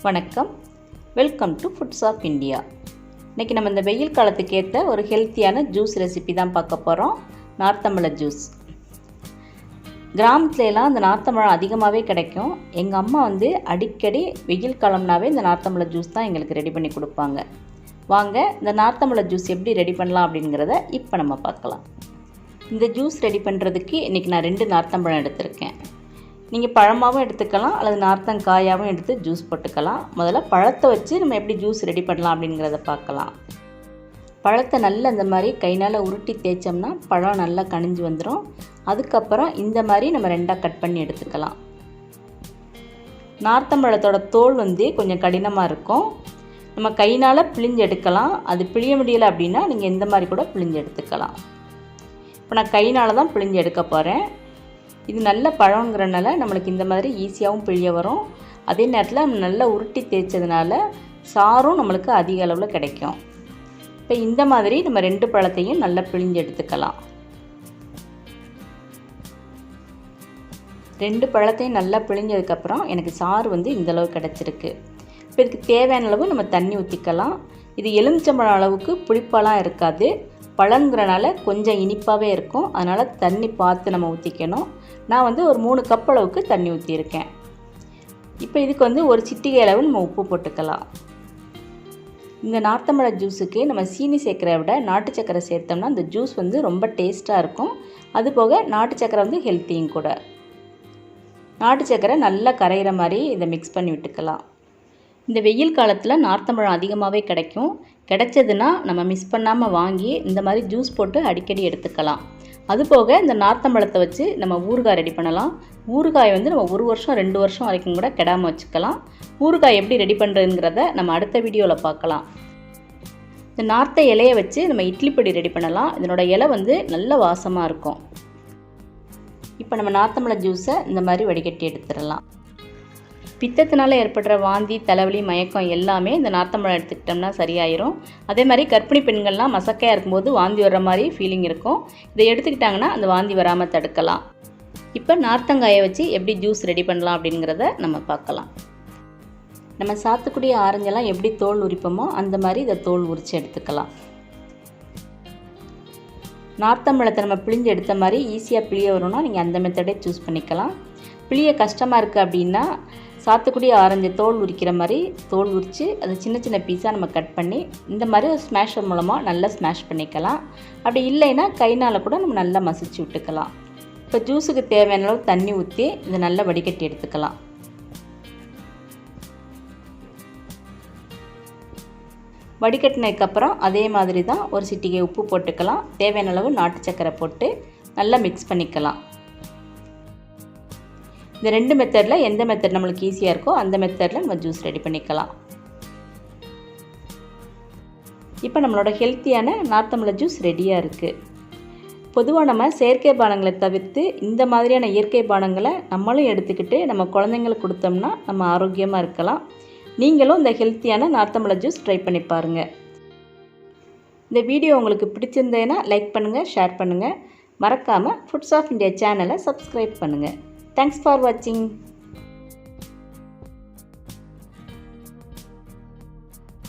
வணக்கம், welcome to foods of India. இன்றைக்கி நம்ம இந்த வெயில் காலத்துக்கு ஏற்ற ஒரு ஹெல்த்தியான ஜூஸ் ரெசிபி தான் பார்க்க போகிறோம். நார்த்தம்பழ ஜூஸ். கிராமத்துலலாம் இந்த நார்த்தம்பழம் அதிகமாகவே கிடைக்கும். எங்கள் அம்மா அடிக்கடி வெயில் காலம்னாவே இந்த நார்த்தம்பழ ஜூஸ் தான் எங்களுக்கு ரெடி பண்ணி கொடுப்பாங்க. வாங்க இந்த நார்த்தம்பழ ஜூஸ் எப்படி ரெடி பண்ணலாம் அப்படிங்கிறத இப்போ நம்ம பார்க்கலாம். இந்த ஜூஸ் ரெடி பண்ணுறதுக்கு இன்றைக்கி நான் 2 நார்த்தம்பழம் எடுத்திருக்கேன். நீங்கள் பழமாகவும் எடுத்துக்கலாம் அல்லது நார்த்தங்காயாகவும் எடுத்து ஜூஸ் போட்டுக்கலாம். முதல்ல பழத்தை வச்சு நம்ம எப்படி ஜூஸ் ரெடி பண்ணலாம் அப்படிங்கிறத பார்க்கலாம். பழத்தை நல்லா இந்த மாதிரி கைனால் உருட்டி தேய்ச்சோம்னா பழம் நல்லா கனிஞ்சு வந்துடும். அதுக்கப்புறம் இந்த மாதிரி நம்ம 2ஆக கட் பண்ணி எடுத்துக்கலாம். நார்த்தம்பழத்தோட தோல் கொஞ்சம் கடினமாக இருக்கும். நம்ம கைனால் பிழிஞ்சு எடுக்கலாம். அது பிழிய முடியலை அப்படின்னா நீங்கள் இந்த மாதிரி கூட பிழிஞ்சு எடுத்துக்கலாம். இப்போ நான் கைனால் தான் பிழிஞ்சு எடுக்க போகிறேன். இது நல்ல பழங்கிறனால நம்மளுக்கு இந்த மாதிரி ஈஸியாகவும் பிழிய வரும். அதே நேரத்தில் நம்ம நல்லா உருட்டி தேய்ச்சதுனால சாரும் நம்மளுக்கு அதிக அளவில் கிடைக்கும். இப்போ இந்த மாதிரி நம்ம 2 பழத்தையும் நல்லா பிழிஞ்சு எடுத்துக்கலாம். 2 பழத்தையும் நல்லா பிழிஞ்சதுக்கப்புறம் எனக்கு சாறு இந்தளவு கிடச்சிருக்கு. இப்போ இதுக்கு தேவையான அளவு நம்ம தண்ணி ஊற்றிக்கலாம். இது எலுமிச்சம்பழம் அளவுக்கு புளிப்பாலாம் இருக்காது. பழங்கிறனால கொஞ்சம் இனிப்பாகவே இருக்கும். அதனால் தண்ணி பார்த்து நம்ம ஊற்றிக்கணும். நான் ஒரு 3 கப் அளவுக்கு தண்ணி ஊற்றியிருக்கேன். இப்போ இதுக்கு ஒரு சிட்டிகை அளவு நம்ம உப்பு போட்டுக்கலாம். இந்த நார்த்தம்பழ ஜூஸுக்கு நம்ம சீனி சேர்க்குறத விட நாட்டு சக்கரை சேர்த்தோம்னா இந்த ஜூஸ் ரொம்ப டேஸ்ட்டாக இருக்கும். அதுபோக நாட்டு சக்கரை ஹெல்த்தியும் கூட. நாட்டு சக்கரை நல்லா கரைகிற மாதிரி இதை மிக்ஸ் பண்ணி விட்டுக்கலாம். இந்த வெயில் காலத்தில் நார்த்தம்பழம் அதிகமாகவே கிடைக்கும். கிடைச்சதுன்னா நம்ம மிஸ் பண்ணாமல் வாங்கி இந்த மாதிரி ஜூஸ் போட்டு அடிக்கடி எடுத்துக்கலாம். அதுபோக இந்த நார்த்தம்பழத்தை வச்சு நம்ம ஊறுகாய் ரெடி பண்ணலாம். ஊறுகாய் நம்ம 1 வருஷம் 2 வருஷம் வரைக்கும் கூட கெடாமல் வச்சுக்கலாம். ஊறுகாய் எப்படி ரெடி பண்ணுறதுங்கிறத நம்ம அடுத்த வீடியோவில் பார்க்கலாம். இந்த நார்த்த இலையை வச்சு நம்ம இட்லி பொடி ரெடி பண்ணலாம். இதனோட இலை நல்ல வாசமாக இருக்கும். இப்போ நம்ம நார்த்தம்பழ ஜூஸை இந்த மாதிரி வடிகட்டி எடுத்துடலாம். பித்தத்தினால ஏற்படுற வாந்தி, தலைவலி, மயக்கம் எல்லாமே இந்த நார்த்தம்பழம் எடுத்துக்கிட்டோம்னா சரியாயிரும். அதே மாதிரி கர்ப்பிணி பெண்கள்லாம் மசக்கையாக இருக்கும்போது வாந்தி வர்ற மாதிரி ஃபீலிங் இருக்கும். இதை எடுத்துக்கிட்டாங்கன்னா அந்த வாந்தி வராமல் தடுக்கலாம். இப்போ நார்த்தங்காயை வச்சு எப்படி ஜூஸ் ரெடி பண்ணலாம் அப்படிங்கிறத நம்ம பார்க்கலாம். நம்ம சாத்துக்குடி, ஆரஞ்செல்லாம் எப்படி தோல் உரிப்போமோ அந்த மாதிரி இதை தோல் உரித்து எடுத்துக்கலாம். நார்த்தம்பழத்தை நம்ம பிழிஞ்சு எடுத்த மாதிரி ஈஸியாக பிழிய வரும்னா நீங்கள் அந்த மெத்தடே சூஸ் பண்ணிக்கலாம். பிழிய கஷ்டமாக இருக்குது அப்படின்னா சாத்துக்குடி, ஆரஞ்சு தோல் உரிக்கிற மாதிரி தோல் உரித்து அதை சின்ன சின்ன பீஸாக நம்ம கட் பண்ணி இந்த மாதிரி ஒரு ஸ்மேஷர் மூலமாக நல்லா ஸ்மேஷ் பண்ணிக்கலாம். அப்படி இல்லைன்னா கைனால் கூட நம்ம நல்லா மசிச்சு விட்டுக்கலாம். இப்போ ஜூஸுக்கு தேவையான அளவு தண்ணி ஊற்றி இதை நல்லா வடிகட்டி எடுத்துக்கலாம். வடிகட்டினதுக்கப்புறம் அதே மாதிரி தான் ஒரு சிட்டிகை உப்பு போட்டுக்கலாம். தேவையான அளவு நாட்டு சக்கரை போட்டு நல்லா மிக்ஸ் பண்ணிக்கலாம். இந்த 2 மெத்தடில் எந்த மெத்தட் நம்மளுக்கு ஈஸியாக இருக்கோ அந்த மெத்தடில் நம்ம ஜூஸ் ரெடி பண்ணிக்கலாம். இப்போ நம்மளோட ஹெல்த்தியான நார்த்தம்பழ ஜூஸ் ரெடியாக இருக்குது. பொதுவாக நம்ம செயற்கை பானங்களை தவிர்த்து இந்த மாதிரியான இயற்கை பானங்களை நம்மளும் எடுத்துக்கிட்டு நம்ம குழந்தைங்களுக்கு கொடுத்தோம்னா நம்ம ஆரோக்கியமாக இருக்கலாம். நீங்களும் இந்த ஹெல்த்தியான நார்த்தம்பழ ஜூஸ் ட்ரை பண்ணி பாருங்கள். இந்த வீடியோ உங்களுக்கு பிடிச்சிருந்தேன்னா லைக் பண்ணுங்கள், ஷேர் பண்ணுங்கள். மறக்காமல் ஃபுட்ஸ் ஆஃப் இந்தியா சேனலை சப்ஸ்கிரைப் பண்ணுங்கள். Thanks for watching.